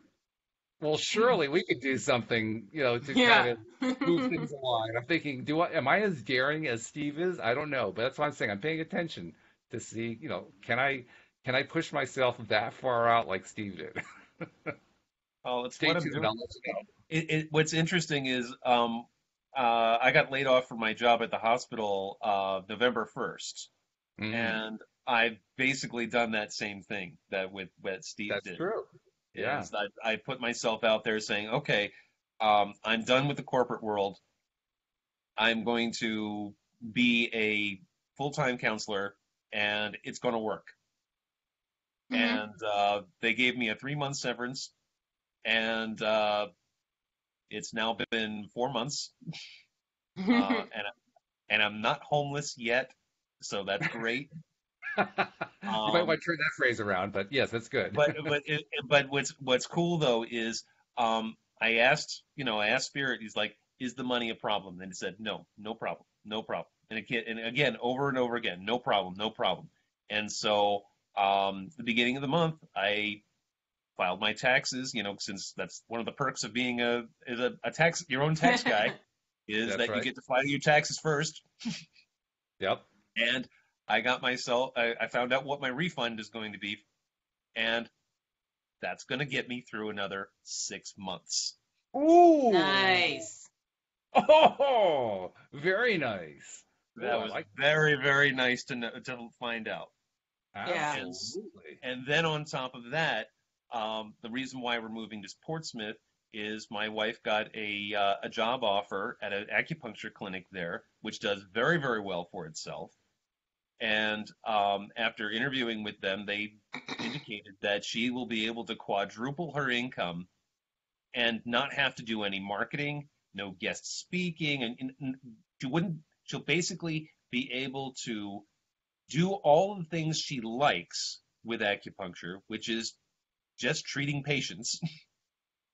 well, surely we could do something, to kind Yeah. of move things along. I'm thinking, am I as daring as Steve is? I don't know, but that's what I'm saying. I'm paying attention to see, can I push myself that far out like Steve did? Oh, it's Stay what I'm tuned. doing. I'll let you know. What's interesting is I got laid off from my job at the hospital November 1st, Mm, and I've basically done that same thing that with what Steve that's did. true. Yeah. is I put myself out there saying, okay, I'm done with the corporate world. I'm going to be a full-time counselor, and it's going to work. Mm-hmm. And they gave me a 3-month severance, and it's now been 4 months, uh, and and I'm not homeless yet, so that's great. You might Um, want to turn that phrase around, but yes, that's good. but what's cool though is I asked Spirit. He's like, "Is the money a problem?" And he said, "No, no problem, no problem." And again, over and over again, no problem, no problem. And so, the beginning of the month, I filed my taxes. Since that's one of the perks of being a tax your own tax guy is That's that you right. get to file your taxes first. Yep. And I found out what my refund is going to be, and that's going to get me through another 6 months. Ooh. Nice. Oh, very nice. Oh, That I was like very, very nice to know, to find out. Yeah. And absolutely. and then on top of that, the reason why we're moving to Portsmouth is my wife got a job offer at an acupuncture clinic there, which does very, very well for itself. And after interviewing with them, they indicated that she will be able to quadruple her income and not have to do any marketing, no guest speaking, and she'll basically be able to do all the things she likes with acupuncture, which is just treating patients,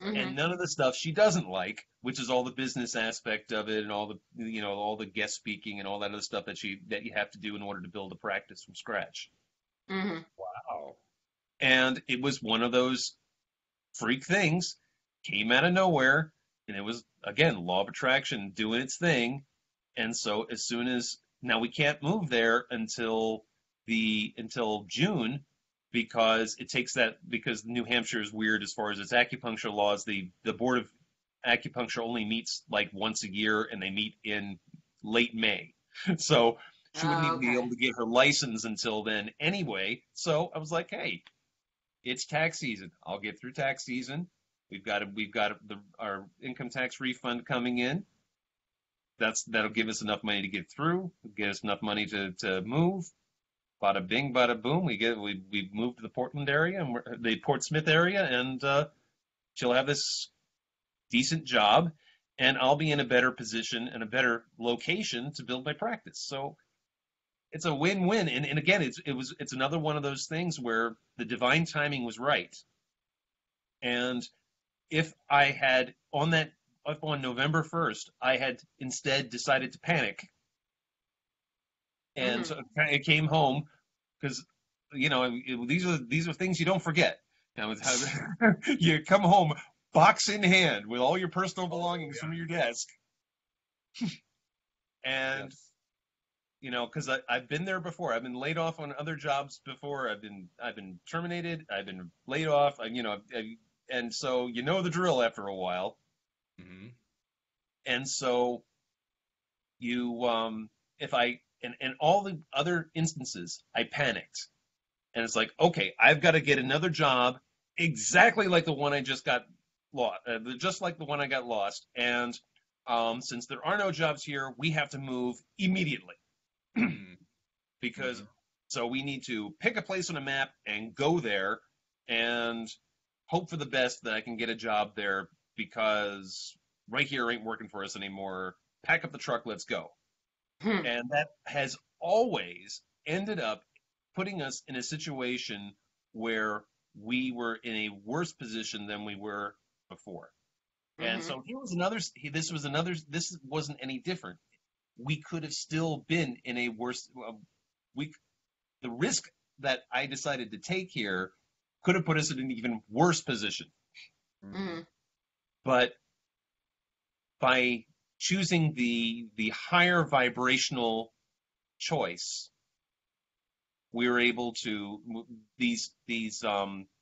Mm-hmm. and none of the stuff she doesn't like, which is all the business aspect of it and all the guest speaking and all that other stuff that you have to do in order to build a practice from scratch. Mm-hmm. Wow. And it was one of those freak things, came out of nowhere, and it was again law of attraction doing its thing. And so as soon as now we can't move there until June, because it takes that because New Hampshire is weird as far as its acupuncture laws. The board of acupuncture only meets like once a year, and they meet in late May. So she wouldn't Oh, even be able okay. to get her license until then anyway. So I was like, hey, it's tax season. I'll get through tax season. We've got our income tax refund coming in. That'll give us enough money to get through. Get us enough money to move. Bada bing, bada boom. We moved to the Portland area and the Portsmouth area, and she'll have this decent job, and I'll be in a better position and a better location to build my practice. So it's a win-win. And again, it's another one of those things where the divine timing was right. And if I had on that up on November 1st, I had instead decided to panic, and Mm-hmm. so it came home because these are things you don't forget. Now, you come home box in hand with all your personal Oh, belongings from yeah. your desk, and Yes. because I've been there before. I've been laid off on other jobs before. I've been terminated. I've been laid off. And so the drill after a while. Hmm. And so you if I and all the other instances I panicked, and it's like, okay, I've got to get another job exactly like the one I just got lost, just like the one I got lost. And since there are no jobs here, we have to move immediately Hmm. because Hmm. so we need to pick a place on a map and go there and hope for the best that I can get a job there because right here ain't working for us anymore. Pack up the truck, let's go. Hmm. And that has always ended up putting us in a situation where we were in a worse position than we were before. And Mm-hmm. so this wasn't any different. We could have still been in a worse, we, the risk that I decided to take here could have put us in an even worse position. Mm-hmm. Hmm. But by choosing the higher vibrational choice, we were able to these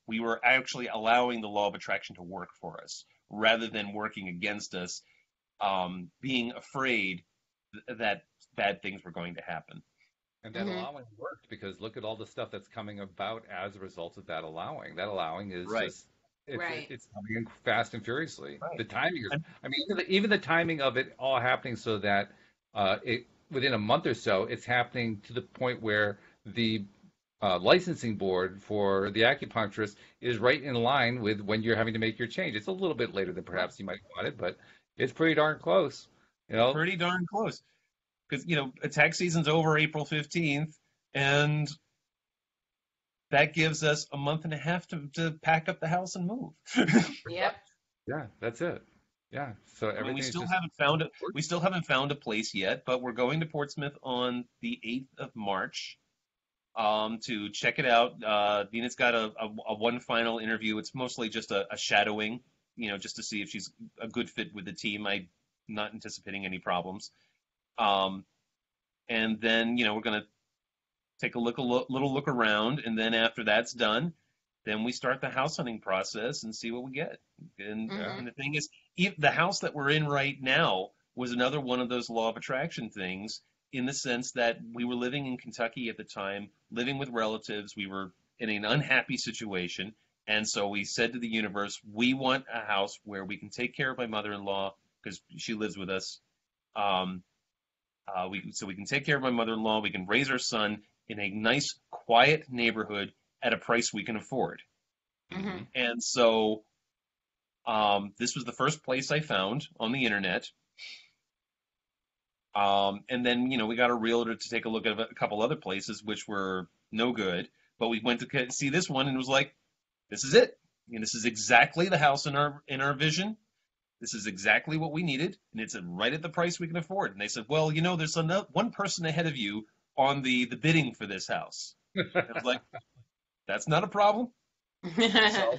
we were actually allowing the law of attraction to work for us rather than working against us, being afraid that bad things were going to happen. And that Mm-hmm. allowing worked because look at all the stuff that's coming about as a result of that allowing. That allowing is Right. just Right. it's coming in fast and furiously. Right. The timing is, And I mean, even the timing of it all happening so that it within a month or so, it's happening to the point where the licensing board for the acupuncturist is right in line with when you're having to make your change. It's a little bit later than perhaps you might want it, but it's pretty darn close. You know, pretty darn close. Because, tax season's over April 15th, and that gives us a month and a half to pack up the house and move. Yep. yeah, that's it. Yeah, so I mean, everything is just we still haven't found a place yet, but we're going to Portsmouth on the 8th of March to check it out. Nina's got a one final interview. It's mostly just a shadowing, just to see if she's a good fit with the team. I'm not anticipating any problems. Um, and then, we're going to take little look around, and then after that's done, then we start the house hunting process and see what we get. And, yeah. and the thing is, the house that we're in right now was another one of those law of attraction things, in the sense that we were living in Kentucky at the time, living with relatives. We were in an unhappy situation. And so we said to the universe, we want a house where we can take care of my mother-in-law because she lives with us. So we can take care of my mother-in-law. We can raise our son in a nice, quiet neighborhood at a price we can afford. Mm-hmm. And so this was the first place I found on the internet. And then, we got a realtor to take a look at a couple other places, which were no good. But we went to see this one and it was like, this is it. This is exactly the house in our vision. This is exactly what we needed, and it's right at the price we can afford. And they said, well, there's one person ahead of you on the bidding for this house. And I was like, that's not a problem. So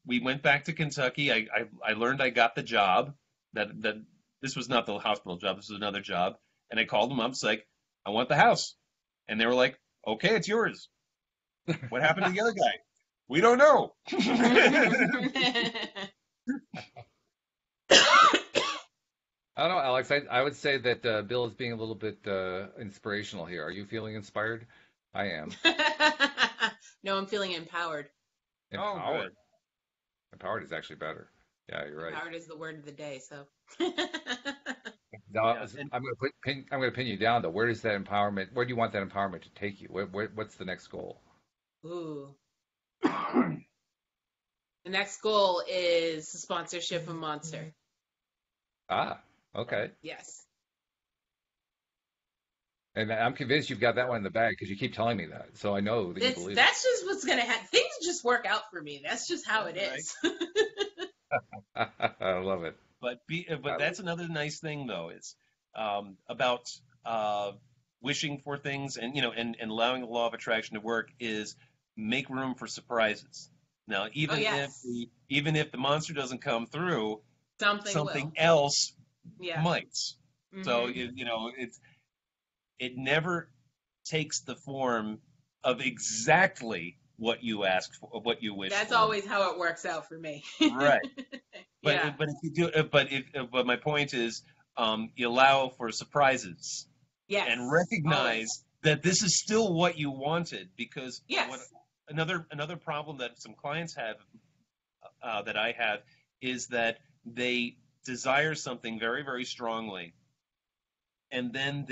we went back to Kentucky. I learned I got the job. That this was not the hospital job. This was another job. And I called them up. It's like, I want the house. And they were like, okay, it's yours. What happened to the other guy? We don't know. I don't know, Alex. I would say that Bill is being a little bit inspirational here. Are you feeling inspired? I am. No, I'm feeling empowered. Oh, Empowered. good. Empowered is actually better. Yeah, you're right. Empowered is the word of the day, so. Now, Yeah. And I'm going to pin you down though. Where does that empowerment? Where do you want that empowerment to take you? What's the next goal? Ooh. The next goal is sponsorship of Monster. Ah, okay. Yes. And I'm convinced you've got that one in the bag because you keep telling me that. So I know that you believe it. That's just what's gonna happen. Things just work out for me. That's just how it Right. is. I love it. But that's another nice thing though, is about wishing for things, and and allowing the law of attraction to work, is make room for surprises. Now, even yes. even if the monster doesn't come through, Something will. else Yeah. might. So Mhm. it never takes the form of exactly what you ask for, what you wish That's for. always how it works out for me. Right. But Yeah. but if you do but my point is, you allow for surprises Yes. and recognize Always. that this is still what you wanted. Because Yes. another problem that some clients have, that I have, is that they desire something very, very strongly, and then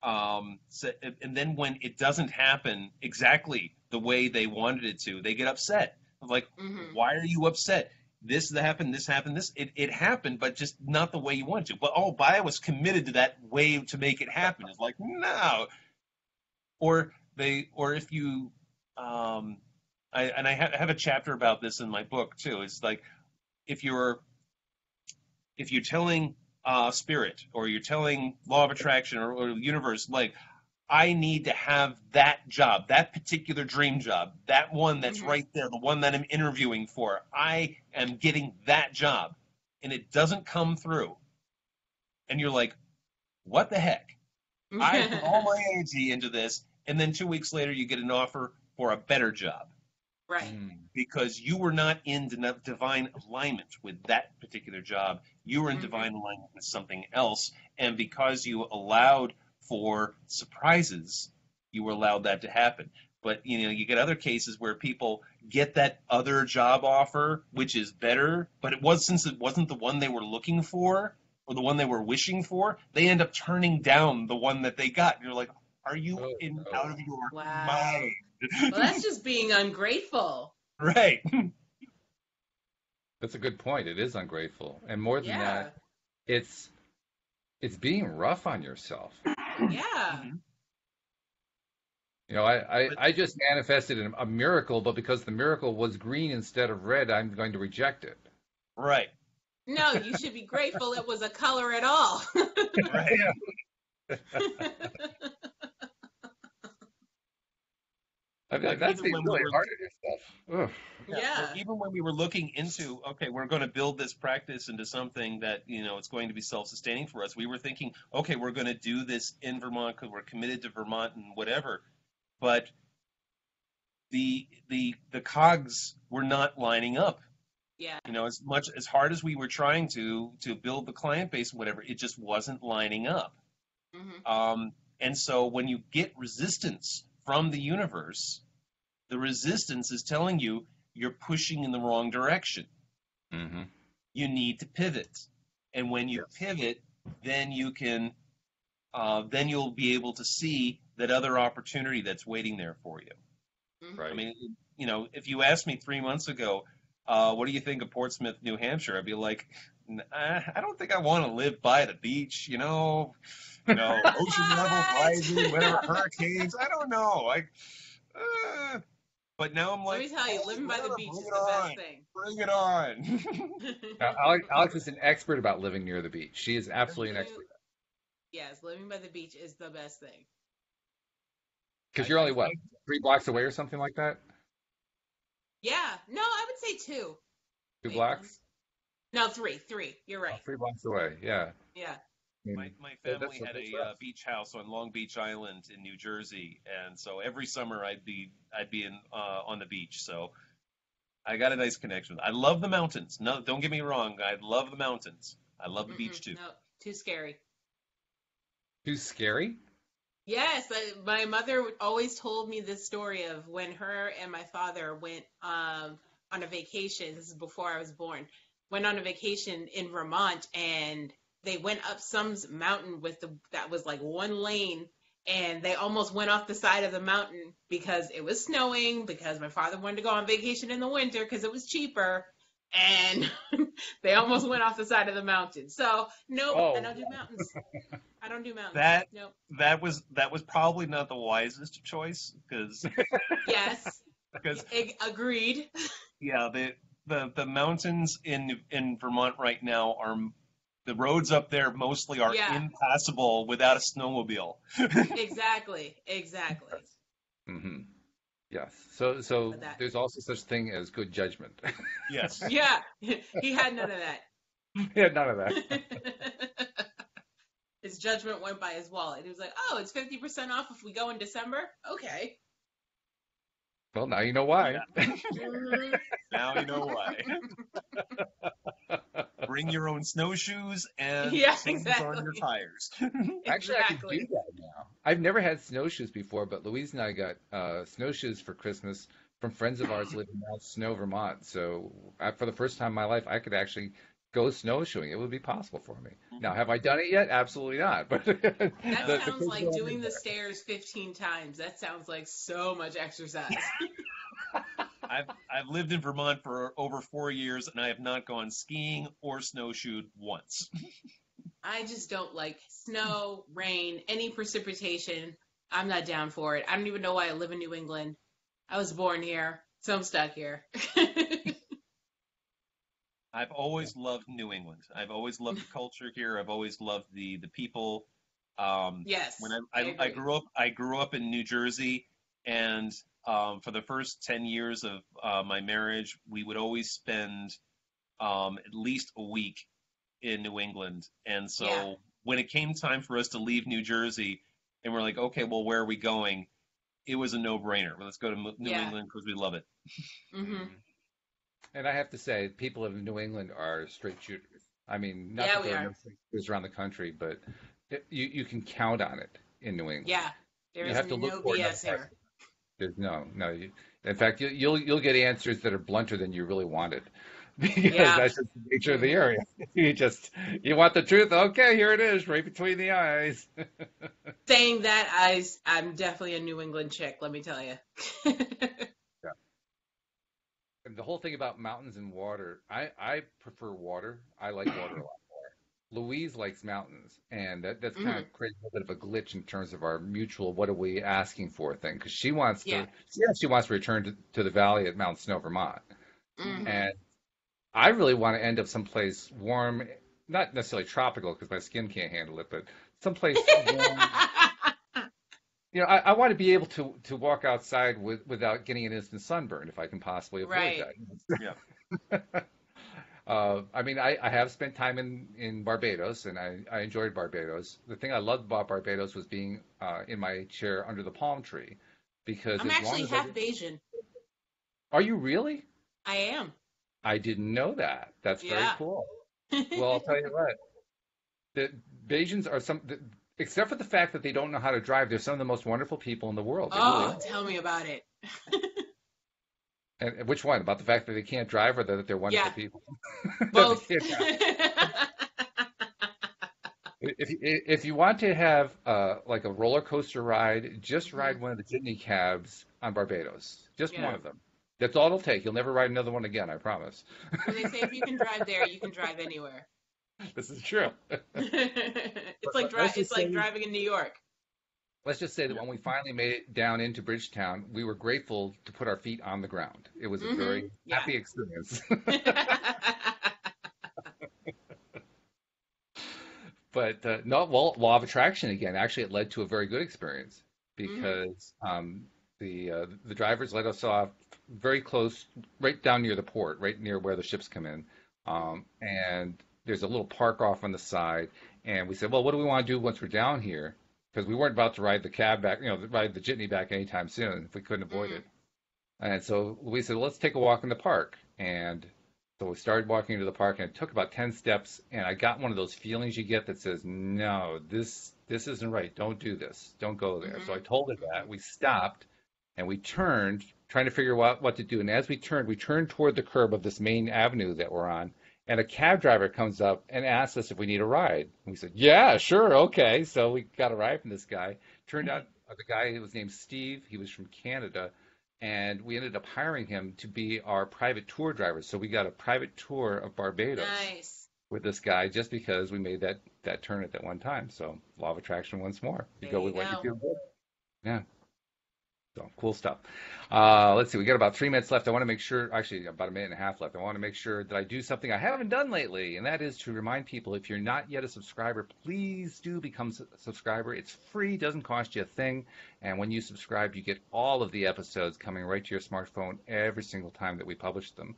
and then when it doesn't happen exactly the way they wanted it to, they get upset. I'm like, Mhm. why are you upset? This happened, it happened, but just not the way you wanted to. But I was committed to that way to make it happen. It's like, no. Or if you, I have a chapter about this in my book too. It's like, if you're telling spirit, or you're telling law of attraction, or universe, like, I need to have that job, that particular dream job, that one that's Mhm. right there, the one that I'm interviewing for. I am getting that job, and it doesn't come through. And you're like, what the heck? I put all my energy into this, and then 2 weeks later you get an offer for a better job, Right. Mm. because you were not in divine alignment with that particular job. You were in Mhm. divine alignment with something else. And because you allowed for surprises, you were allowed that to happen. But you get other cases where people get that other job offer, which is better, but since it wasn't the one they were looking for or the one they were wishing for, they end up turning down the one that they got. And you're like, are you Oh, out no. of your Wow. Well, mind? that's just being ungrateful. Right. That's a good point. It is ungrateful. And more than that, Yeah. it's it's being rough on yourself. Yeah. Mhm. But I just manifested a miracle, but because the miracle was green instead of red, I'm going to reject it. right, No, you should be grateful it was a color at all. right. I mean, But that's even being when we really were hard on yourself. Ugh. Yeah, but Yeah. even when we were looking into, okay, we're going to build this practice into something that, it's going to be self-sustaining for us, we were thinking, okay, we're going to do this in Vermont because we're committed to Vermont and whatever. But the cogs were not lining up. Yeah. As hard as we were trying to build the client base and whatever, it just wasn't lining up. Hmm. And so when you get resistance from the universe, the resistance is telling you you're pushing in the wrong direction. Hmm. You need to pivot. And when you Yes. pivot, then then you'll be able to see that other opportunity that's waiting there for you. Hmm. I Right. mean, if you asked me 3 months ago, what do you think of Portsmouth, New Hampshire? I'd be like, I don't think I want to live by the beach, ocean levels What? rising, whatever, hurricanes. I don't know. Uh, but now I'm Let like, me tell hey, you, living by the whatever, beach bring is it the best on. thing. Bring it on. Now, Alex is an expert about living near the beach. She is absolutely an You, expert yes, living by the beach is the best thing. because I, you're I, only what, I, 3 blocks away or something like that? Yeah. No, I would say two. Two Wait, one. blocks? No, three. Three. You're Oh, right. 3 blocks away. Yeah. Yeah. I my, mean, my that's family had that's a rough. beach house on Long Beach Island in New Jersey, and so every summer I'd be in on the beach. So I got a nice connection. I love the mountains. No, don't get me wrong. I love the mountains. I love the Mm-mm. beach too. No, too scary. Too scary? Yes, my mother always told me this story of when her and my father went on a vacation. This is before I was born. Went on a vacation in Vermont, and they went up some mountain that was like one lane, and they almost went off the side of the mountain because it was snowing. Because my father wanted to go on vacation in the winter because it was cheaper, and they almost went off the side of the mountain. So nope, I Oh, don't do mountains. I don't do mountains. That Nope. that was probably not the wisest choice Yes. because Agreed. yeah, the mountains in Vermont right now are the roads up there mostly are Yeah, impassable without a snowmobile. exactly. Exactly. hmm yes. So But that, there's also such thing as good judgment. Yes. yeah, he had none of Yeah, none of that. that. His judgment went by his wallet. He was like, oh, it's 50% off if we go in December? Okay. Well, now you know why. Yeah. Hmm. Now you know why. Bring your own snowshoes and Yeah, chains on your exactly. tires. Actually, I could do Exactly. that now. I've never had snowshoes before, but Louise and I got snowshoes for Christmas from friends of ours living in Mount Snow, Vermont. So for the first time in my life, I could actually go snowshoeing. It would be possible for me. Now, have I done it yet? Absolutely not. But That the sounds kids like go doing the everywhere. stairs 15 times. That sounds like so much exercise. I've lived in Vermont for over 4 years and I have not gone skiing or snowshoed once. I just don't like snow, rain, any precipitation. I'm not down for it. I don't even know why I live in New England. I was born here, so I'm stuck here. I've always loved New England. I've always loved the culture here. I've always loved the people. When Yes, I I agree. grew up in New Jersey, and for the first 10 years of my marriage, we would always spend at least a week in New England. And Yeah, so when it came time for us to leave New Jersey, and we're like, okay, well, where are we going? It was a no-brainer. Well, let's go to New yeah. England because we love it. Hmm. Mhm. And I have to say, people of New England are straight shooters. I mean, not Yeah, that we there are are. no straight shooters around the country, but you can count on it in New England. Yeah, There You is have to look no for another BS question. here. There's no. In fact, you'll get answers that are blunter than you really wanted, because Yeah. that's just the nature of the Hmm. area. You want the truth? Okay, here it is, right between the eyes. Saying that, I'm definitely a New England chick, let me tell you. Yeah. And the whole thing about mountains and water, I prefer water. I like water a lot. Louise likes mountains, and that's kind Hmm. of creating a little bit of a glitch in terms of our mutual "what are we asking for" thing. Because she wants Yeah. to, she actually wants to return to the valley at Mount Snow, Vermont, Hmm. and I really want to end up someplace warm, not necessarily tropical because my skin can't handle it, but someplace warm. I want to be able to walk outside without getting an instant sunburn if I can possibly avoid Right. Yeah. that. I mean, I have spent time in Barbados, and I enjoyed Barbados. The thing I loved about Barbados was being in my chair under the palm tree, because I'm as long actually as I half Bayesian. are you really? I am. I didn't know that. That's very Yeah. cool. Well, I'll tell you what, the Bajans are except for the fact that they don't know how to drive, they're some of the most wonderful people in the world. They really Oh, are. tell me about it. And which one? About the fact that they can't drive, or that they're wonderful Yeah, people? That they both. can't drive. If you want to have like a roller coaster ride, just Hmm. ride one of the jitney cabs on Barbados. Just one Yeah. of them. That's all it'll take. You'll never ride another one again, I promise. Well, they say if you can drive there, you can drive anywhere. This is true. It's like Let's it's just like say driving in New York. that when we finally made it down into Bridgetown, we were grateful to put our feet on the ground. It was a Hmm. very Yeah. happy experience. But no, well, law of attraction again. Actually, it led to a very good experience, Hmm. because the drivers let us off very close, right down near the port, right near where the ships come in. And there's a little park off on the side, and we said, well, what do we want to do once we're down here? Because we weren't about to ride the cab back, ride the jitney back anytime soon if we couldn't avoid Hmm. it. And so we said, well, let's take a walk in the park. And so we started walking into the park, and it took about 10 steps. And I got one of those feelings you get that says, no, this isn't right. Don't do this. Don't go there. So I Hmm. told her that. Hmm. We stopped and we turned, trying to figure out what to do. And as we turned toward the curb of this main avenue that we're on. And a cab driver comes up and asks us if we need a ride. And we said, yeah, sure, okay. So we got a ride from this guy. Turned out the guy was named Steve. He was from Canada, and we ended up hiring him to be our private tour driver. So we got a private tour of Barbados Nice. with this guy just because we made that turn at that one time. So law of attraction once more. You There go you with what you go. feel good. Yeah. So cool stuff. Let's see. We got about 3 minutes left. I want to make sure, actually, about a minute and a half left. I want to make sure that I do something I haven't done lately, and that is to remind people, if you're not yet a subscriber, please do become a subscriber. It's free, doesn't cost you a thing. And when you subscribe, you get all of the episodes coming right to your smartphone every single time that we publish them.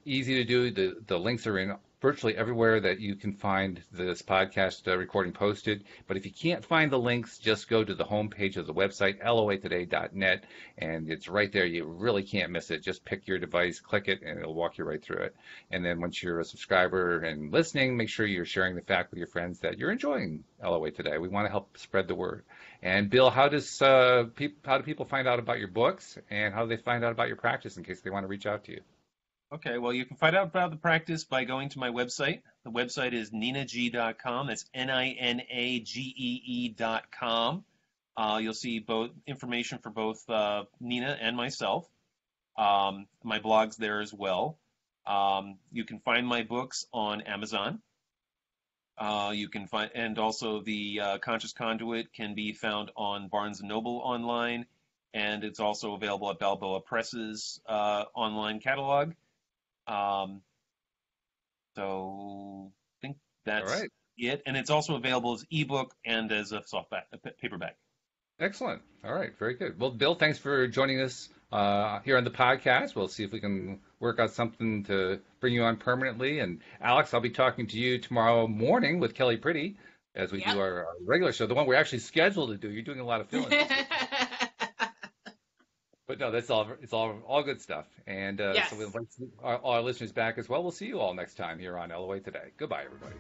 Easy to do. The links are in virtually everywhere that you can find this podcast recording posted. But if you can't find the links, just go to the homepage of the website, loatoday.net, and it's right there. You really can't miss it. Just pick your device, click it, and it'll walk you right through it. And then once you're a subscriber and listening, make sure you're sharing the fact with your friends that you're enjoying LOA Today. We want to help spread the word. And Bill, how do people find out about your books, and how do they find out about your practice in case they want to reach out to you? Okay, well, you can find out about the practice by going to my website. The website is ninagee.com. That's NINAGEE.com. You'll see both information for both Nina and myself. My blog's there as well. You can find my books on Amazon. You can find, and also the Conscious Conduit can be found on Barnes and Noble online, and it's also available at Balboa Press's online catalog. Um, so I think All that's right. it, and it's also available as ebook and as a paperback. Excellent. All right. Very good. Well, Bill, thanks for joining us here on the podcast. We'll see if we can work out something to bring you on permanently. And Alex, I'll be talking to you tomorrow morning with Kelly Pretty as we do Yep. our regular show, the one we're actually scheduled to do. You're doing a lot of fill-ins this week. But no, that's all. It's all good stuff. And so Yes. we'll invite all our listeners back as well. We'll see you all next time here on LOA Today. Goodbye, everybody.